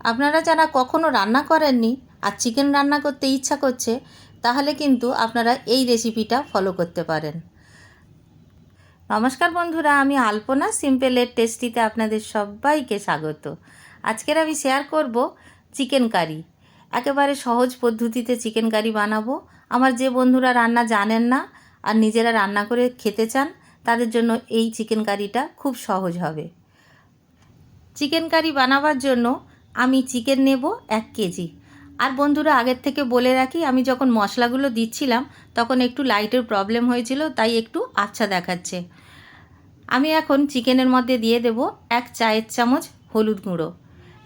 আপনারা যারা কখনো রান্না করেননি আর চিকেন রান্না করতে ইচ্ছা করছে, তাহলে কিন্তু আপনারা এই রেসিপিটা ফলো করতে পারেন। নমস্কার বন্ধুরা, আমি আলপনা সিম্পল এর টেস্টিতে আপনাদের সবাইকে স্বাগত। আজকের আমি শেয়ার করব চিকেন কারি। একেবারে সহজ পদ্ধতিতে চিকেন কারি বানাবো। আমার যে বন্ধুরা রান্না জানেন না আর নিজেরা রান্না করে খেতে চান, তাদের জন্য এই চিকেন কারিটা খুব সহজ হবে। চিকেন কারি বানাবার জন্য আমি চিকেন নেব 1 কেজি। আর বন্ধুরা, আগের থেকে বলে রাখি, আমি যখন মশলাগুলো দিচ্ছিলাম তখন একটু লাইটের প্রবলেম হয়েছিল, তাই একটু আবছা দেখাচ্ছে। আমি এখন চিকেনের মধ্যে দিয়ে দেব 1 চায়ের চামচ হলুদ গুঁড়ো,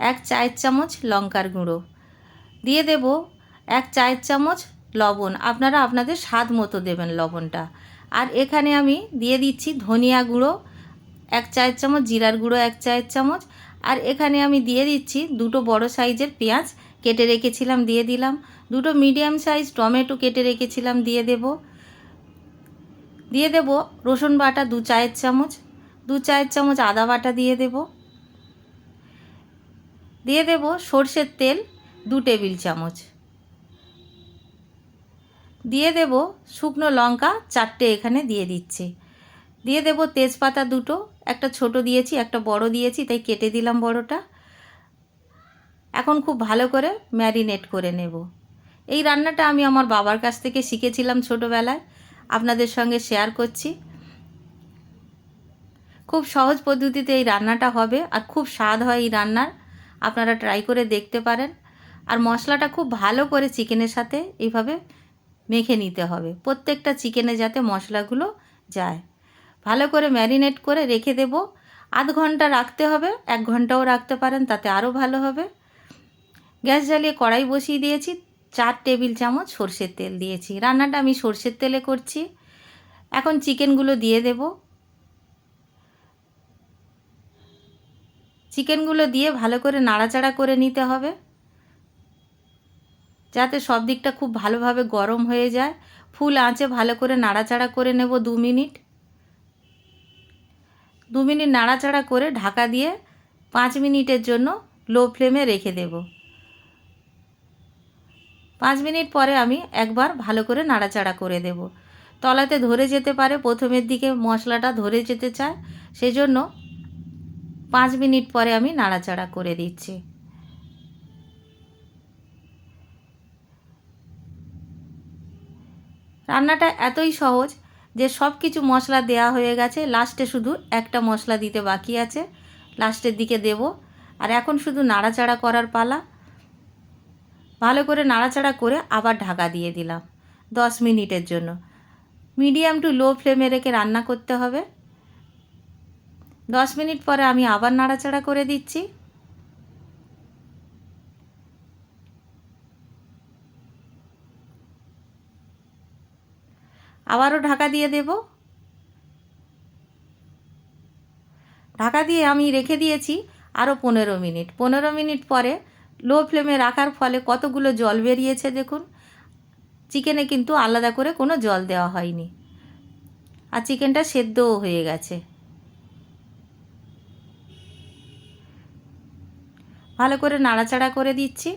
1 চায়ের চামচ লঙ্কার গুঁড়ো, দিয়ে দেব 1 চায়ের চামচ লবণ। আপনারা আপনাদের স্বাদ মতো দেবেন লবণটা। আর এখানে আমি দিয়ে দিচ্ছি ধনিয়া গুঁড়ো 1 চায়ের চামচ, জিরার গুঁড়ো 1 চায়ের চামচ। আর এখানে আমি দিয়ে দিচ্ছি 2টো বড় সাইজের পেঁয়াজ কেটে রেখেছিলাম, দিয়ে দিলাম। 2টো মিডিয়াম সাইজ টমেটো কেটে রেখেছিলাম, দিয়ে দেব রসুন বাটা 2 চায়ের চামচ, 2 চায়ের চামচ আদা বাটা দিয়ে দেব সর্ষের তেল 2 টেবিল চামচ, দিয়ে দেব শুকনো লঙ্কা 4টে এখানে দিয়ে দিচ্ছি, দিয়ে দেব তেজপাতা 2টো, একটা ছোট দিয়েছি একটা বড় দিয়েছি, তাই কেটে দিলাম বড়টা। এখন খুব ভালো করে ম্যারিনেট করে নেব। এই রান্নাটা আমি আমার বাবার কাছ থেকে শিখেছিলাম ছোটোবেলায়, আপনাদের সঙ্গে শেয়ার করছি। খুব সহজ পদ্ধতিতে এই রান্নাটা হবে আর খুব স্বাদ হয় এই রান্নার। আপনারা ট্রাই করে দেখতে পারেন। আর মশলাটা খুব ভালো করে চিকেনের সাথে এইভাবে মেখে নিতে হবে, প্রত্যেকটা চিকেনে যাতে মশলাগুলো যায়। ভালো করে ম্যারিনেট করে রেখে দেব। আধ ঘন্টা রাখতে হবে, 1 ঘন্টাও রাখতে পারেন, তাতে আরও ভালো হবে। গ্যাস জ্বালিয়ে কড়াই বসিয়ে দিয়েছি, 4 টেবিল চামচ সর্ষের তেল দিয়েছি। রান্নাটা আমি সর্ষের তেলে করছি। এখন চিকেনগুলো দিয়ে দেব। চিকেনগুলো দিয়ে ভালো করে নাড়াচাড়া করে নিতে হবে, যাতে সব দিকটা খুব ভালোভাবে গরম হয়ে যায়। ফুল আঁচে ভালো করে নাড়াচাড়া করে নেব 2 মিনিট। 2 মিনিট নাড়াচাড়া করে ঢাকা দিয়ে 5 মিনিটের জন্য লো ফ্লেমে রেখে দেব। 5 মিনিট পরে আমি একবার ভালো করে নাড়াচাড়া করে দেব। তলাতে ধরে যেতে পারে, প্রথমের দিকে মশলাটা ধরে যেতে চায়, সেজন্য 5 মিনিট পরে আমি নাড়াচাড়া করে দিচ্ছি। রান্নাটা এতই সহজ যে সব কিছু মশলা দেয়া হয়ে গেছে, লাস্টে শুধু একটা মশলা দিতে বাকি আছে, লাস্টের দিকে দেব। আর এখন শুধু নাড়াচাড়া করার পালা। ভালো করে নাড়াচাড়া করে আবার ঢাকা দিয়ে দিলাম 10 মিনিটের জন্য। মিডিয়াম টু লো ফ্লেমে রেখে রান্না করতে হবে। 10 মিনিট পরে আমি আবার নাড়াচাড়া করে দিচ্ছি। আবারও ঢাকা দিয়ে দেব। ঢাকা দিয়ে আমি রেখে দিয়েছি আরও 15 মিনিট। 15 মিনিট পরে লো ফ্লেমে রাখার ফলে কতগুলো জল বেরিয়েছে দেখুন। চিকেনে কিন্তু আলাদা করে কোনো জল দেওয়া হয়নি, আর চিকেনটা সেদ্ধও হয়ে গেছে। ভালো করে নাড়াচাড়া করে দিচ্ছি।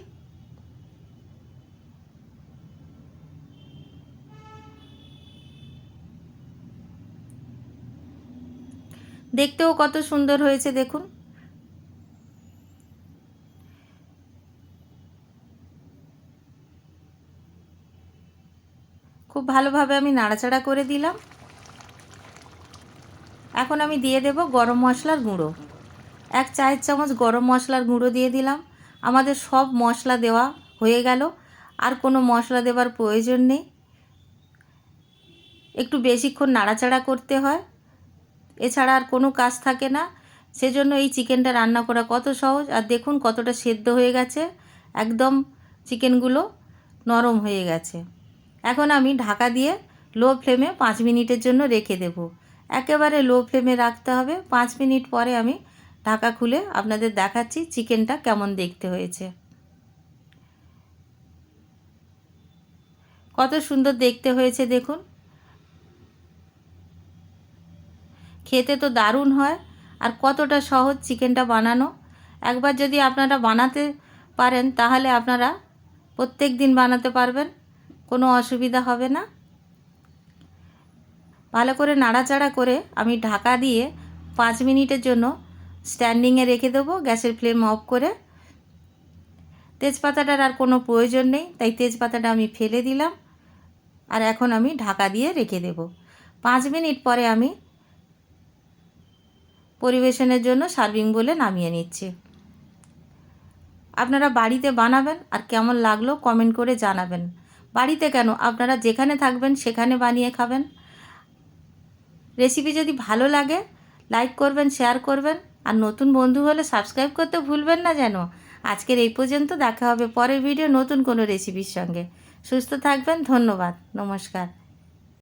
দেখতেও কত সুন্দর হয়েছে দেখুন। খুব ভালোভাবে আমি নাড়াচাড়া করে দিলাম। এখন আমি দিয়ে দেব গরম মশলার গুঁড়ো। 1 চায়ের চামচ গরম মশলার গুঁড়ো দিয়ে দিলাম। আমাদের সব মশলা দেওয়া হয়ে গেল, আর কোনো মশলা দেওয়ার প্রয়োজন নেই। একটু বেশিক্ষণ নাড়াচাড়া করতে হয়, এছাড়া আর কোনো কাজ থাকে না। সেজন্য এই চিকেনটা রান্না করা কত সহজ। আর দেখুন কতটা সেদ্ধ হয়ে গেছে, একদম চিকেনগুলো নরম হয়ে গেছে। এখন আমি ঢাকা দিয়ে লো ফ্লেমে 5 মিনিটের জন্য রেখে দেব। একেবারে লো ফ্লেমে রাখতে হবে। 5 মিনিট পরে আমি ঢাকা খুলে আপনাদের দেখাচ্ছি চিকেনটা কেমন দেখতে হয়েছে। কত সুন্দর দেখতে হয়েছে দেখুন। খেতে তো দারুণ হয়, আর কতটা সহজ চিকেনটা বানানো। একবার যদি আপনারা বানাতে পারেন তাহলে আপনারা প্রত্যেক দিন বানাতে পারবেন, কোনো অসুবিধা হবে না। ভালো করে নাড়াচাড়া করে আমি ঢাকা দিয়ে 5 মিনিটের জন্য স্ট্যান্ডিংয়ে রেখে দেবো, গ্যাসের ফ্লেম অফ করে। তেজপাতাটার আর কোনো প্রয়োজন নেই, তাই তেজপাতাটা আমি ফেলে দিলাম। আর এখন আমি ঢাকা দিয়ে রেখে দেব। 5 মিনিট পরে আমি পরিবেশনের জন্য সার্ভিং বলে নামিয়ে নিচ্ছি। আপনারা বাড়িতে বানাবেন আর কেমন লাগলো কমেন্ট করে জানাবেন। বাড়িতে কেন, আপনারা যেখানে থাকবেন সেখানে বানিয়ে খাবেন। রেসিপি যদি ভালো লাগে লাইক করবেন, শেয়ার করবেন, আর নতুন বন্ধু হলে সাবস্ক্রাইব করতে ভুলবেন না যেন। আজকের এই পর্যন্ত, দেখা হবে পরের ভিডিও নতুন কোনো রেসিপির সঙ্গে। সুস্থ থাকবেন, ধন্যবাদ, নমস্কার।